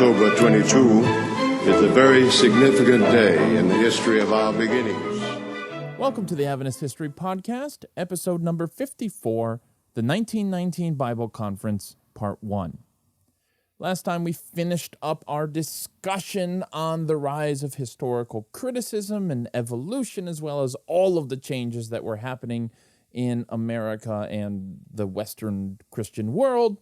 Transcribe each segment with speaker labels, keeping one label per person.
Speaker 1: October 22 is a very significant day in the history of our beginnings.
Speaker 2: Welcome to the Adventist History Podcast, episode number 54, the 1919 Bible Conference, Part 1. Last time we finished up our discussion on the rise of historical criticism and evolution, as well as all of the changes that were happening in America and the Western Christian world,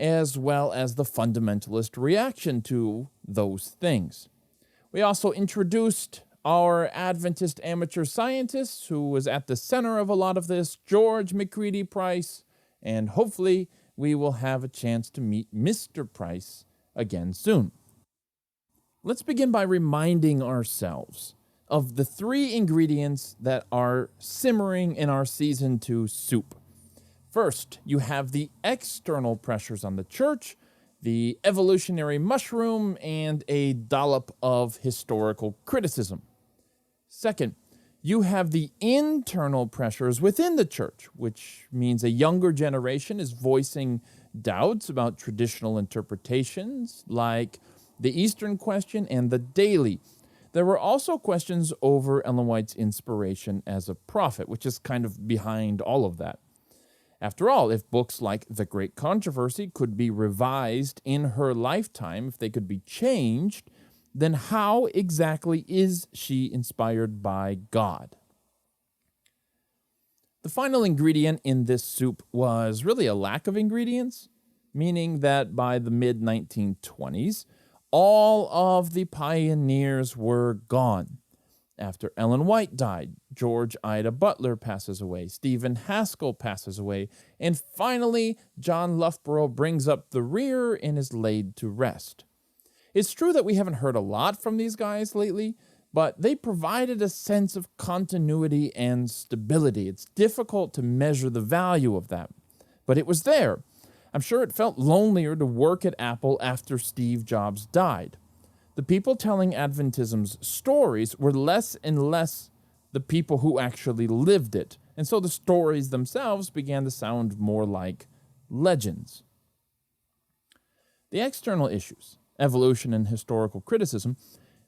Speaker 2: as well as the fundamentalist reaction to those things. We also introduced our Adventist amateur scientist, who was at the center of a lot of this, George McCready Price, and hopefully we will have a chance to meet Mr. Price again soon. Let's begin by reminding ourselves of the three ingredients that are simmering in our Season 2 soup. First, you have the external pressures on the church, the evolutionary mushroom, and a dollop of historical criticism. Second, you have the internal pressures within the church, which means a younger generation is voicing doubts about traditional interpretations like the Eastern question and the daily. There were also questions over Ellen White's inspiration as a prophet, which is kind of behind all of that. After all, if books like The Great Controversy could be revised in her lifetime, if they could be changed, then how exactly is she inspired by God? The final ingredient in this soup was really a lack of ingredients, meaning that by the mid-1920s, all of the pioneers were gone. After Ellen White died, George Ida Butler passes away, Stephen Haskell passes away, and finally, John Loughborough brings up the rear and is laid to rest. It's true that we haven't heard a lot from these guys lately, but they provided a sense of continuity and stability. It's difficult to measure the value of that, but it was there. I'm sure it felt lonelier to work at Apple after Steve Jobs died. The people telling Adventism's stories were less and less the people who actually lived it, and so the stories themselves began to sound more like legends. The external issues, evolution and historical criticism,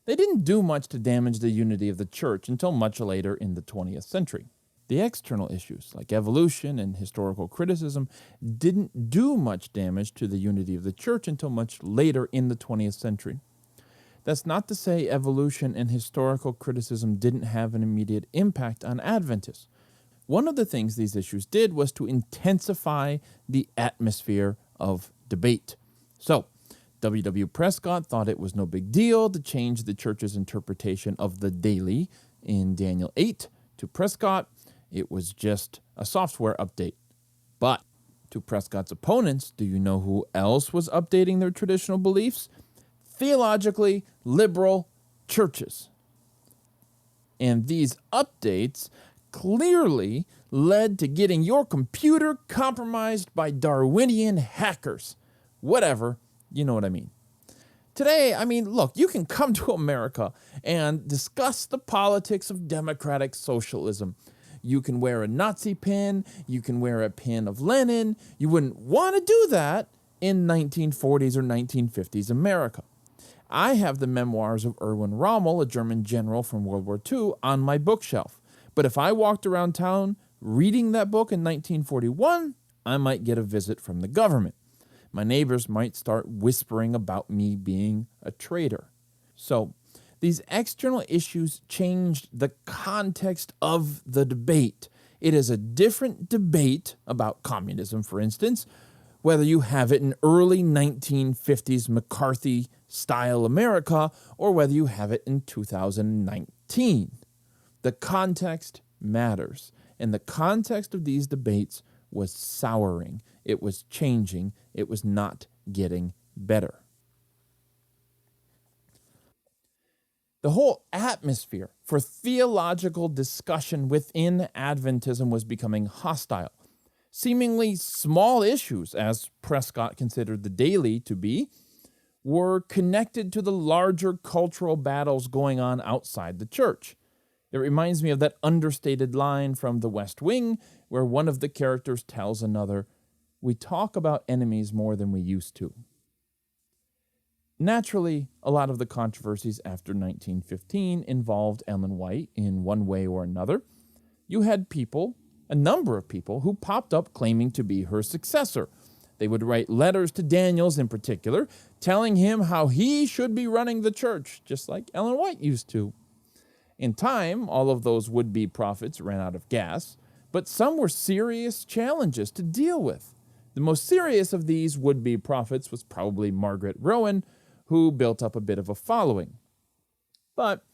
Speaker 2: they didn't do much to damage the unity of the church until much later in the 20th century. The external issues, like evolution and historical criticism, didn't do much damage to the unity of the church until much later in the 20th century. That's not to say evolution and historical criticism didn't have an immediate impact on Adventists. One of the things these issues did was to intensify the atmosphere of debate. So, W. Prescott thought it was no big deal to change the church's interpretation of the daily in Daniel 8. To Prescott, it was just a software update. But to Prescott's opponents, do you know who else was updating their traditional beliefs? Theologically liberal churches. And these updates clearly led to getting your computer compromised by Darwinian hackers. Whatever, you know what I mean. Today, look, you can come to America and discuss the politics of democratic socialism. You can wear a Nazi pin, you can wear a pin of Lenin. You wouldn't want to do that in 1940s or 1950s America. I have the memoirs of Erwin Rommel, a German general from World War II, on my bookshelf. But if I walked around town reading that book in 1941, I might get a visit from the government. My neighbors might start whispering about me being a traitor. So, these external issues changed the context of the debate. It is a different debate about communism, for instance, whether you have it in early 1950s McCarthy-style America or whether you have it in 2019. The context matters, and the context of these debates was souring. It was changing. It was not getting better. The whole atmosphere for theological discussion within Adventism was becoming hostile. Seemingly small issues, as Prescott considered the daily to be, were connected to the larger cultural battles going on outside the church. It reminds me of that understated line from The West Wing, where one of the characters tells another, "We talk about enemies more than we used to." Naturally, a lot of the controversies after 1915 involved Ellen White in one way or another. You had a number of people, who popped up claiming to be her successor. They would write letters to Daniels in particular, telling him how he should be running the church, just like Ellen White used to. In time, all of those would-be prophets ran out of gas, but some were serious challenges to deal with. The most serious of these would-be prophets was probably Margaret Rowan, who built up a bit of a following. But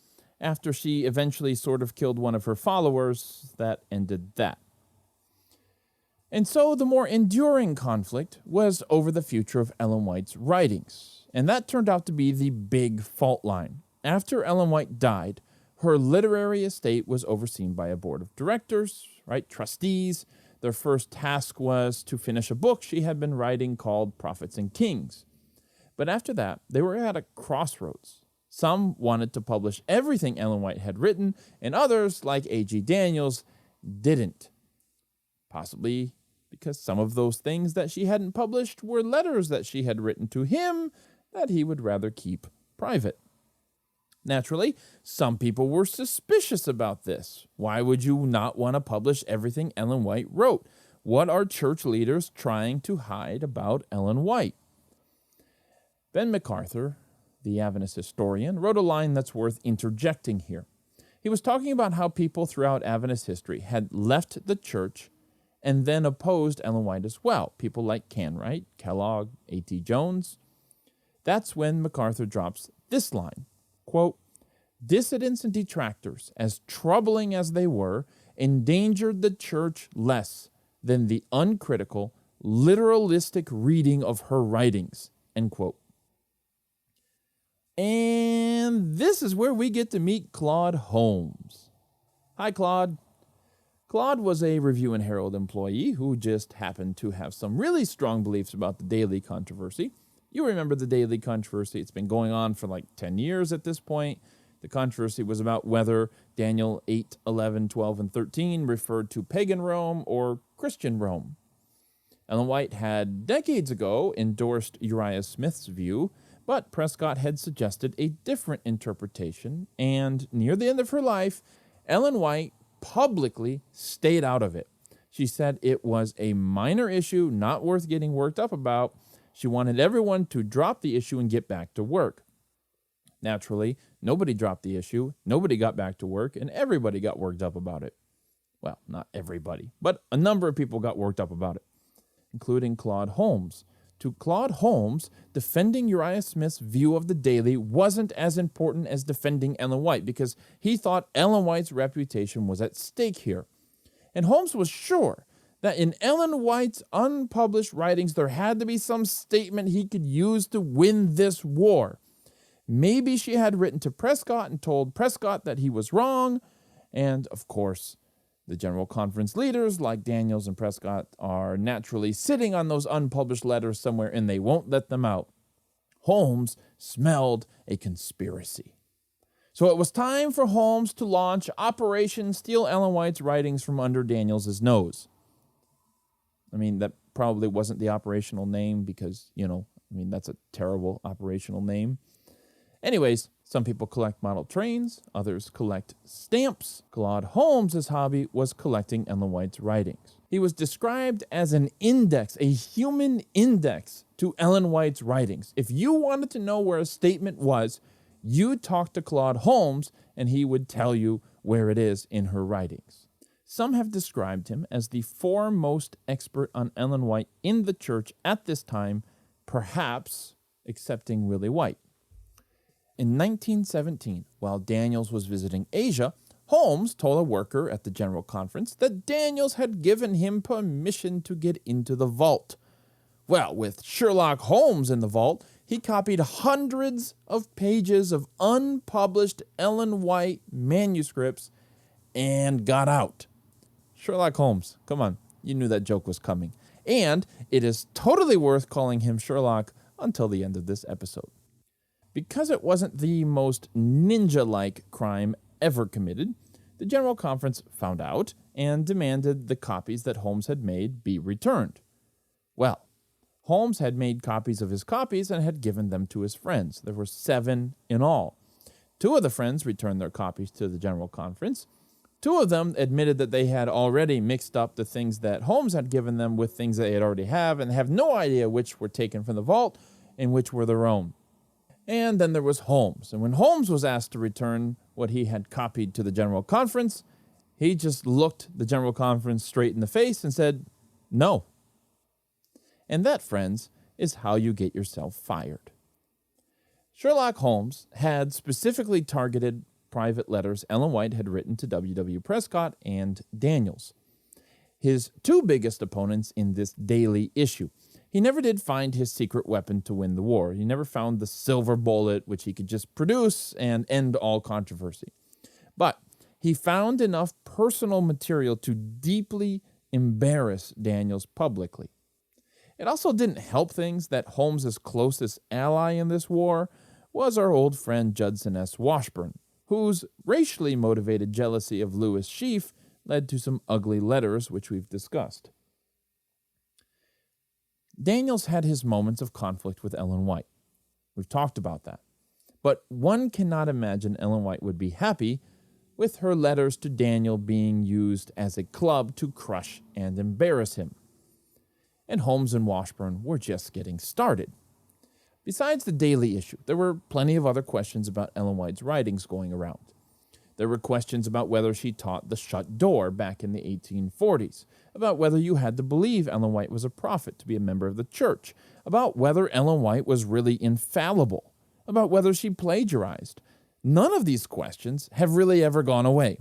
Speaker 2: after she eventually sort of killed one of her followers, that ended that. And so the more enduring conflict was over the future of Ellen White's writings, and that turned out to be the big fault line. After Ellen White died, her literary estate was overseen by a board of directors, trustees. Their first task was to finish a book she had been writing called Prophets and Kings. But after that, they were at a crossroads. Some wanted to publish everything Ellen White had written, and others, like A.G. Daniels, didn't. Possibly because some of those things that she hadn't published were letters that she had written to him that he would rather keep private. Naturally, some people were suspicious about this. Why would you not want to publish everything Ellen White wrote? What are church leaders trying to hide about Ellen White? Ben MacArthur, the Adventist historian, wrote a line that's worth interjecting here. He was talking about how people throughout Adventist history had left the church and then opposed Ellen White as well. People like Canwright, Kellogg, A.T. Jones. That's when MacArthur drops this line, quote, "Dissidents and detractors, as troubling as they were, endangered the church less than the uncritical, literalistic reading of her writings," end quote. And this is where we get to meet Claude Holmes. Hi, Claude. Claude was a Review and Herald employee who just happened to have some really strong beliefs about the Daily controversy. You remember the Daily controversy. It's been going on for like 10 years at this point. The controversy was about whether Daniel 8, 11, 12, and 13 referred to pagan Rome or Christian Rome. Ellen White had decades ago endorsed Uriah Smith's view, but Prescott had suggested a different interpretation, and near the end of her life, Ellen White publicly stayed out of it. She said it was a minor issue, not worth getting worked up about. She wanted everyone to drop the issue and get back to work. Naturally, nobody dropped the issue, nobody got back to work, and everybody got worked up about it. Well, not everybody, but a number of people got worked up about it, including Claude Holmes. To Claude Holmes, defending Uriah Smith's view of the Daily wasn't as important as defending Ellen White because he thought Ellen White's reputation was at stake here. And Holmes was sure that in Ellen White's unpublished writings there had to be some statement he could use to win this war. Maybe she had written to Prescott and told Prescott that he was wrong, and of course, the General Conference leaders, like Daniels and Prescott, are naturally sitting on those unpublished letters somewhere, and they won't let them out. Holmes smelled a conspiracy. So it was time for Holmes to launch Operation Steal Ellen White's writings from under Daniels' nose. I mean, that probably wasn't the operational name because, that's a terrible operational name. Anyways, some people collect model trains, others collect stamps. Claude Holmes' hobby was collecting Ellen White's writings. He was described as an index, a human index to Ellen White's writings. If you wanted to know where a statement was, you talked to Claude Holmes and he would tell you where it is in her writings. Some have described him as the foremost expert on Ellen White in the church at this time, perhaps excepting Willie White. In 1917, while Daniels was visiting Asia, Holmes told a worker at the General Conference that Daniels had given him permission to get into the vault. Well, with Sherlock Holmes in the vault, he copied hundreds of pages of unpublished Ellen White manuscripts and got out. Sherlock Holmes, come on, you knew that joke was coming. And it is totally worth calling him Sherlock until the end of this episode. Because it wasn't the most ninja-like crime ever committed, the General Conference found out and demanded the copies that Holmes had made be returned. Well, Holmes had made copies of his copies and had given them to his friends. There were 7 in all. 2 of the friends returned their copies to the General Conference. 2 of them admitted that they had already mixed up the things that Holmes had given them with things they had already and have no idea which were taken from the vault and which were their own. And then there was Holmes. And when Holmes was asked to return what he had copied to the General Conference, he just looked the General Conference straight in the face and said, "No." And that, friends, is how you get yourself fired. Sherlock Holmes had specifically targeted private letters Ellen White had written to W. Prescott and Daniels, his 2 biggest opponents in this daily issue. He never did find his secret weapon to win the war. He never found the silver bullet which he could just produce and end all controversy. But he found enough personal material to deeply embarrass Daniels publicly. It also didn't help things that Holmes's closest ally in this war was our old friend Judson S. Washburn, whose racially motivated jealousy of Lewis Sheaf led to some ugly letters, which we've discussed. Daniels had his moments of conflict with Ellen White. We've talked about that. But one cannot imagine Ellen White would be happy with her letters to Daniel being used as a club to crush and embarrass him. And Holmes and Washburn were just getting started. Besides the daily issue, there were plenty of other questions about Ellen White's writings going around. There were questions about whether she taught the shut door back in the 1840s, about whether you had to believe Ellen White was a prophet to be a member of the church, about whether Ellen White was really infallible, about whether she plagiarized. None of these questions have really ever gone away.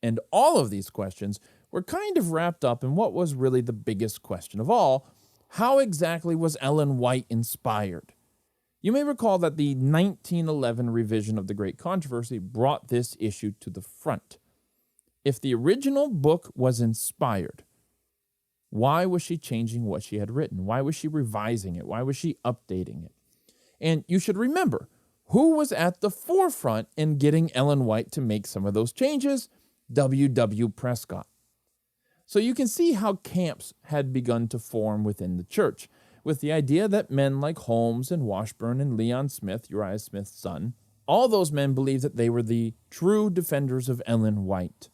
Speaker 2: And all of these questions were kind of wrapped up in what was really the biggest question of all: how exactly was Ellen White inspired? You may recall that the 1911 revision of the Great Controversy brought this issue to the front. If the original book was inspired, why was she changing what she had written? Why was she revising it? Why was she updating it? And you should remember, who was at the forefront in getting Ellen White to make some of those changes? W. Prescott. So you can see how camps had begun to form within the church, with the idea that men like Holmes and Washburn and Leon Smith, Uriah Smith's son, all those men believed that they were the true defenders of Ellen White.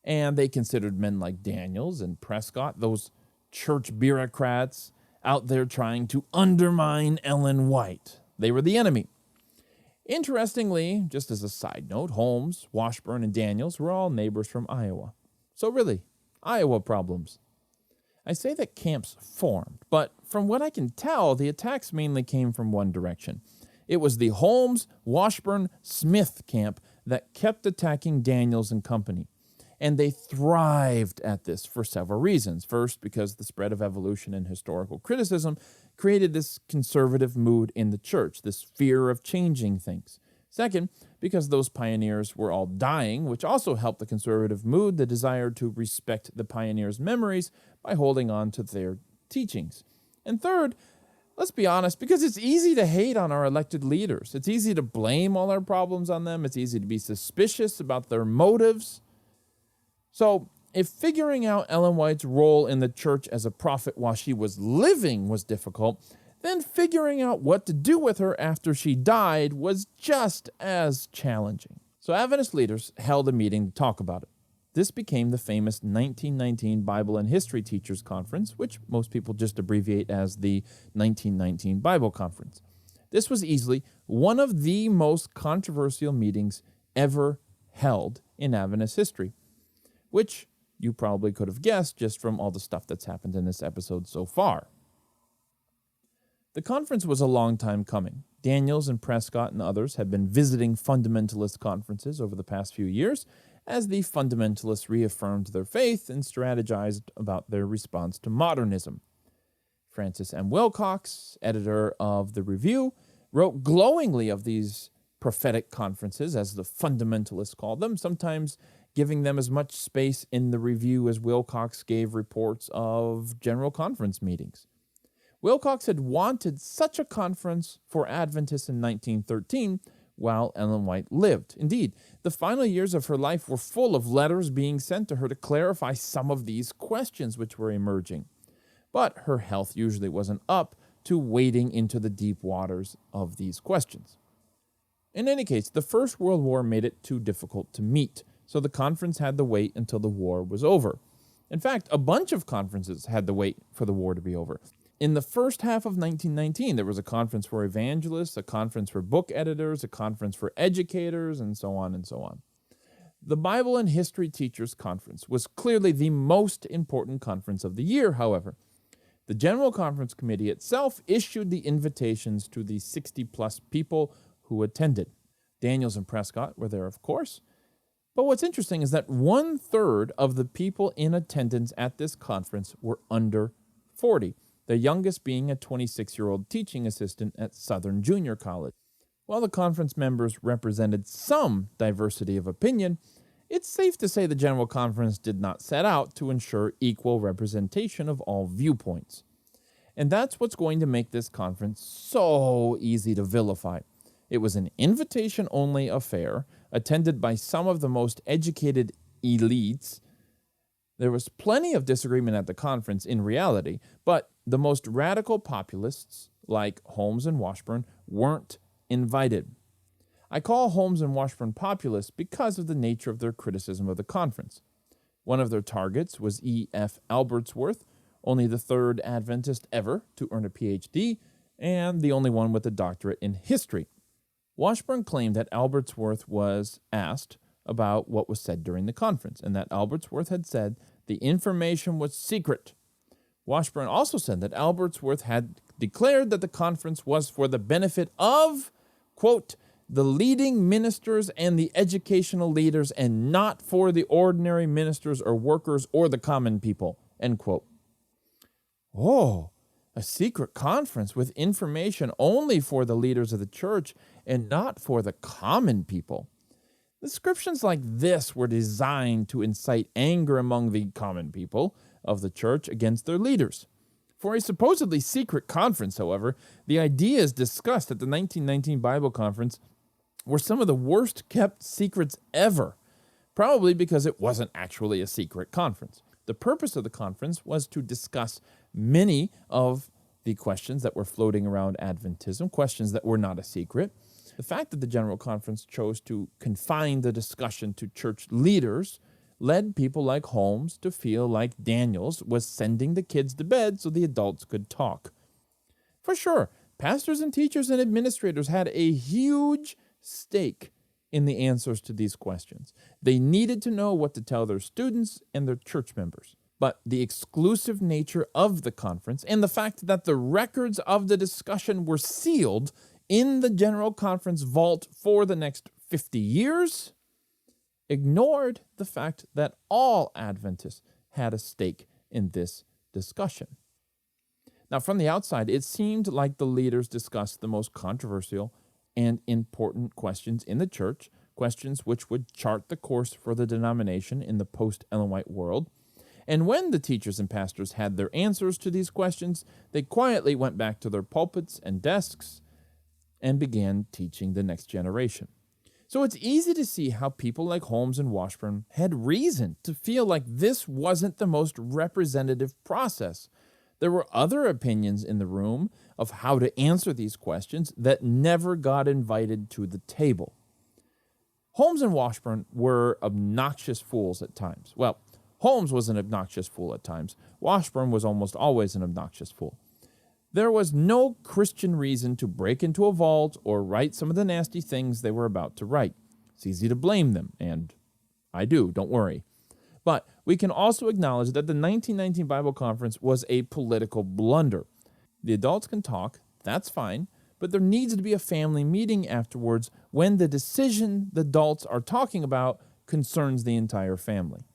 Speaker 2: And they considered men like Daniels and Prescott, those church bureaucrats out there trying to undermine Ellen White. They were the enemy. Interestingly, just as a side note, Holmes, Washburn, and Daniels were all neighbors from Iowa. So really, Iowa problems. I say that camps formed, but from what I can tell, the attacks mainly came from one direction. It was the Holmes, Washburn, Smith camp that kept attacking Daniels and company. And they thrived at this for several reasons. First, because the spread of evolution and historical criticism created this conservative mood in the church, this fear of changing things. Second, because those pioneers were all dying, which also helped the conservative mood, the desire to respect the pioneers' memories by holding on to their teachings. And third, let's be honest, because it's easy to hate on our elected leaders. It's easy to blame all our problems on them. It's easy to be suspicious about their motives. So, if figuring out Ellen White's role in the church as a prophet while she was living was difficult, then figuring out what to do with her after she died was just as challenging. So Adventist leaders held a meeting to talk about it. This became the famous 1919 Bible and History Teachers Conference, which most people just abbreviate as the 1919 Bible Conference. This was easily one of the most controversial meetings ever held in Adventist history, which you probably could have guessed just from all the stuff that's happened in this episode so far. The conference was a long time coming. Daniels and Prescott and others had been visiting fundamentalist conferences over the past few years as the fundamentalists reaffirmed their faith and strategized about their response to modernism. Francis M. Wilcox, editor of The Review, wrote glowingly of these prophetic conferences, as the fundamentalists called them, sometimes giving them as much space in the Review as Wilcox gave reports of General Conference meetings. Wilcox had wanted such a conference for Adventists in 1913 while Ellen White lived. Indeed, the final years of her life were full of letters being sent to her to clarify some of these questions which were emerging. but her health usually wasn't up to wading into the deep waters of these questions. In any case, the First World War made it too difficult to meet, so the conference had to wait until the war was over. In fact, a bunch of conferences had to wait for the war to be over. In the first half of 1919, there was a conference for evangelists, a conference for book editors, a conference for educators, and so on and so on. The Bible and History Teachers Conference was clearly the most important conference of the year, however. The General Conference Committee itself issued the invitations to the 60-plus people who attended. Daniels and Prescott were there, of course. But what's interesting is that 1/3 of the people in attendance at this conference were under 40, the youngest being a 26-year-old teaching assistant at Southern Junior College. While the conference members represented some diversity of opinion, it's safe to say the General Conference did not set out to ensure equal representation of all viewpoints. And that's what's going to make this conference so easy to vilify. It was an invitation-only affair, attended by some of the most educated elites. There was plenty of disagreement at the conference in reality, but the most radical populists, like Holmes and Washburn, weren't invited. I call Holmes and Washburn populists because of the nature of their criticism of the conference. One of their targets was E.F. Albertsworth, only the third Adventist ever to earn a Ph.D., and the only one with a doctorate in history. Washburn claimed that Albertsworth was asked about what was said during the conference, and that Albertsworth had said the information was secret. Washburn also said that Albertsworth had declared that the conference was for the benefit of, quote, the leading ministers and the educational leaders, and not for the ordinary ministers or workers or the common people, end quote. Oh, a secret conference with information only for the leaders of the church and not for the common people. Descriptions like this were designed to incite anger among the common people of the church against their leaders. For a supposedly secret conference, however, the ideas discussed at the 1919 Bible Conference were some of the worst-kept secrets ever, probably because it wasn't actually a secret conference. The purpose of the conference was to discuss many of the questions that were floating around Adventism, questions that were not a secret. The fact that the General Conference chose to confine the discussion to church leaders led people like Holmes to feel like Daniels was sending the kids to bed so the adults could talk. For sure, pastors and teachers and administrators had a huge stake in the answers to these questions. They needed to know what to tell their students and their church members. But the exclusive nature of the conference and the fact that the records of the discussion were sealed in the General Conference vault for the next 50 years ignored the fact that all Adventists had a stake in this discussion. Now, from the outside, it seemed like the leaders discussed the most controversial and important questions in the church, questions which would chart the course for the denomination in the post-Ellen White world. And when the teachers and pastors had their answers to these questions, they quietly went back to their pulpits and desks and began teaching the next generation. So it's easy to see how people like Holmes and Washburn had reason to feel like this wasn't the most representative process. There were other opinions in the room of how to answer these questions that never got invited to the table. Holmes and Washburn were obnoxious fools at times. Well, Holmes was an obnoxious fool at times. Washburn was almost always an obnoxious fool. There was no Christian reason to break into a vault or write some of the nasty things they were about to write. It's easy to blame them, and I do, don't worry. But we can also acknowledge that the 1919 Bible Conference was a political blunder. The adults can talk, that's fine, but there needs to be a family meeting afterwards when the decision the adults are talking about concerns the entire family.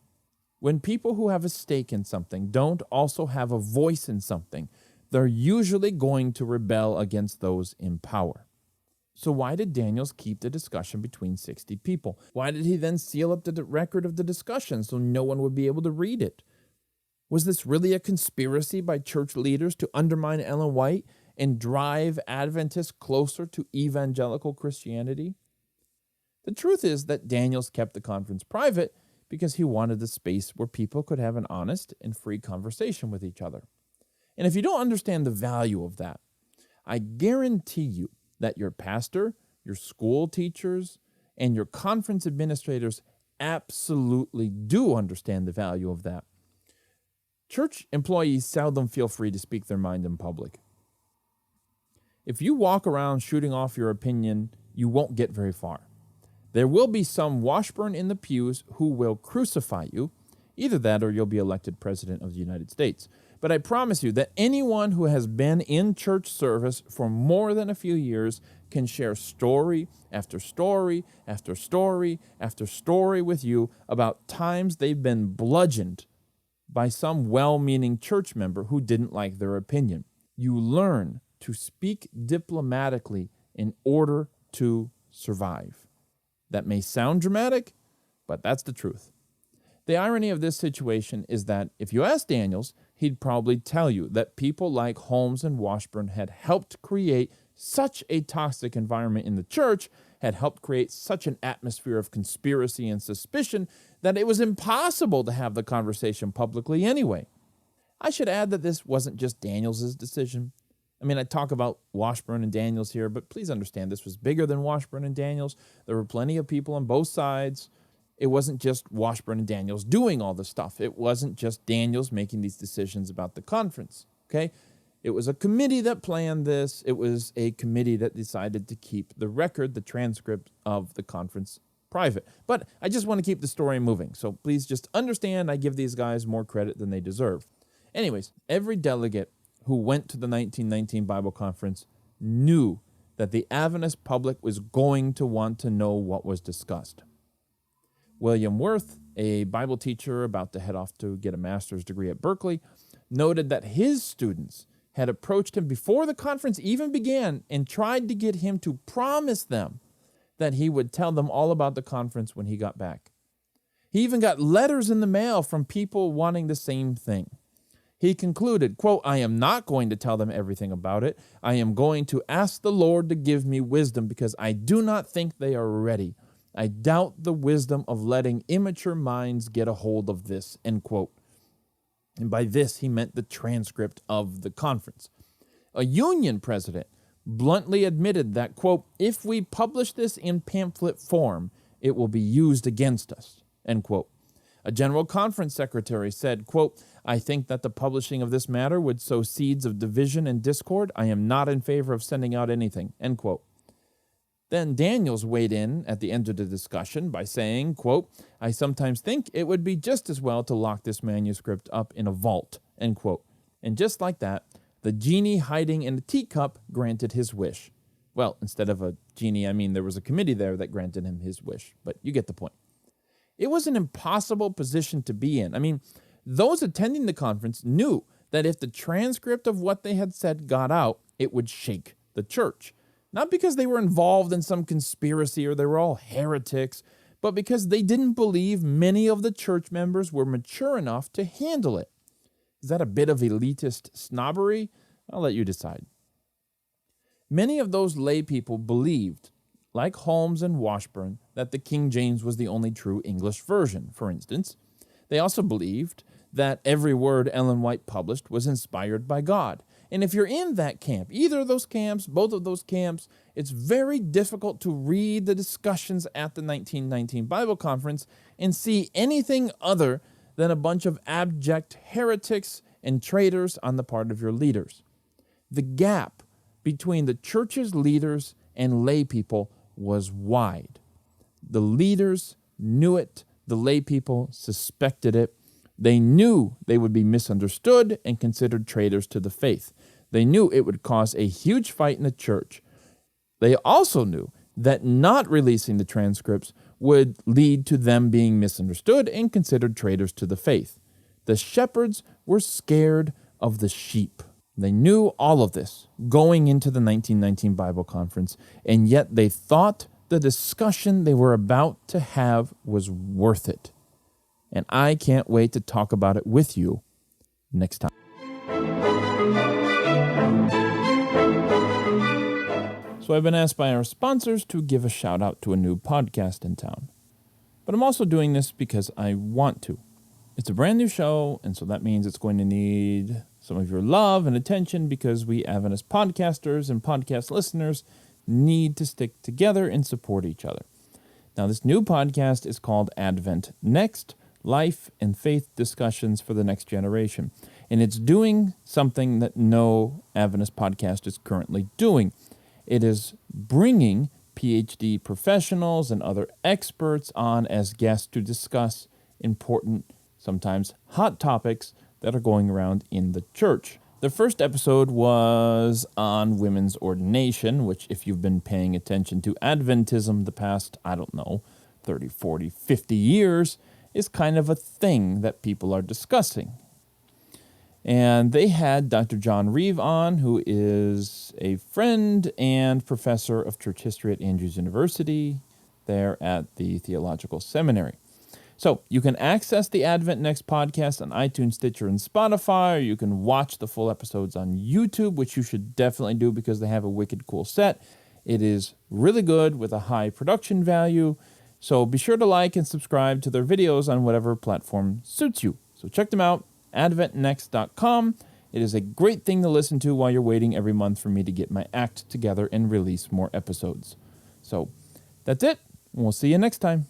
Speaker 2: When people who have a stake in something don't also have a voice in something, they're usually going to rebel against those in power. So why did Daniels keep the discussion between 60 people? Why did he then seal up the record of the discussion so no one would be able to read it? Was this really a conspiracy by church leaders to undermine Ellen White and drive Adventists closer to evangelical Christianity? The truth is that Daniels kept the conference private because he wanted a space where people could have an honest and free conversation with each other. And if you don't understand the value of that, I guarantee you that your pastor, your school teachers, and your conference administrators absolutely do understand the value of that. Church employees seldom feel free to speak their mind in public. If you walk around shooting off your opinion, you won't get very far. There will be some Washburn in the pews who will crucify you. Either that or you'll be elected President of the United States. But I promise you that anyone who has been in church service for more than a few years can share story after story after story after story with you about times they've been bludgeoned by some well-meaning church member who didn't like their opinion. You learn to speak diplomatically in order to survive. That may sound dramatic, but that's the truth. The irony of this situation is that if you ask Daniels, he'd probably tell you that people like Holmes and Washburn had helped create such a toxic environment in the church, had helped create such an atmosphere of conspiracy and suspicion that it was impossible to have the conversation publicly anyway. I should add that this wasn't just Daniels' decision. I mean, I talk about Washburn and Daniels here, but please understand this was bigger than Washburn and Daniels. There were plenty of people on both sides. It wasn't just Washburn and Daniels doing all the stuff. It wasn't just Daniels making these decisions about the conference, okay? It was a committee that planned this. It was a committee that decided to keep the record, the transcript of the conference private. But I just want to keep the story moving, so please just understand I give these guys more credit than they deserve. Anyways, every delegate who went to the 1919 Bible Conference knew that the Adventist public was going to want to know what was discussed. William Worth, a Bible teacher about to head off to get a master's degree at Berkeley, noted that his students had approached him before the conference even began and tried to get him to promise them that he would tell them all about the conference when he got back. He even got letters in the mail from people wanting the same thing. He concluded, quote, "I am not going to tell them everything about it. I am going to ask the Lord to give me wisdom because I do not think they are ready. I doubt the wisdom of letting immature minds get a hold of this," end quote. And by this, he meant the transcript of the conference. A union president bluntly admitted that, quote, "if we publish this in pamphlet form, it will be used against us," end quote. A general conference secretary said, quote, "I think that the publishing of this matter would sow seeds of division and discord. I am not in favor of sending out anything," end quote. Then Daniels weighed in at the end of the discussion by saying, quote, "I sometimes think it would be just as well to lock this manuscript up in a vault," end quote. And just like that, the genie hiding in a teacup granted his wish. Well, instead of a genie, I mean there was a committee there that granted him his wish, but you get the point. It was an impossible position to be in. I mean, those attending the conference knew that if the transcript of what they had said got out, it would shake the church. Not because they were involved in some conspiracy or they were all heretics, but because they didn't believe many of the church members were mature enough to handle it. Is that a bit of elitist snobbery? I'll let you decide. Many of those lay people believed, like Holmes and Washburn, that the King James was the only true English version, for instance. They also believed that every word Ellen White published was inspired by God. And if you're in that camp, either of those camps, both of those camps, it's very difficult to read the discussions at the 1919 Bible Conference and see anything other than a bunch of abject heretics and traitors on the part of your leaders. The gap between the church's leaders and lay people was wide. The leaders knew it. The lay people suspected it. They knew they would be misunderstood and considered traitors to the faith. They knew it would cause a huge fight in the church. They also knew that not releasing the transcripts would lead to them being misunderstood and considered traitors to the faith. The shepherds were scared of the sheep. They knew all of this going into the 1919 Bible Conference, and yet they thought the discussion they were about to have was worth it. And I can't wait to talk about it with you next time. So I've been asked by our sponsors to give a shout out to a new podcast in town. But I'm also doing this because I want to. It's a brand new show, and so that means it's going to need some of your love and attention, because we Adventist podcasters and podcast listeners need to stick together and support each other. Now, this new podcast is called Advent Next, Life and Faith Discussions for the Next Generation. And it's doing something that no Adventist podcast is currently doing. It is bringing PhD professionals and other experts on as guests to discuss important, sometimes hot topics that are going around in the church. The first episode was on women's ordination, which, if you've been paying attention to Adventism the past, 30, 40, 50 years, is kind of a thing that people are discussing. And they had Dr. John Reeve on, who is a friend and professor of church history at Andrews University there at the Theological Seminary. So you can access the Advent Next podcast on iTunes, Stitcher, and Spotify, or you can watch the full episodes on YouTube, which you should definitely do because they have a wicked cool set. It is really good with a high production value. So be sure to like and subscribe to their videos on whatever platform suits you. So check them out. AdventNext.com. It is a great thing to listen to while you're waiting every month for me to get my act together and release more episodes. So that's it. We'll see you next time.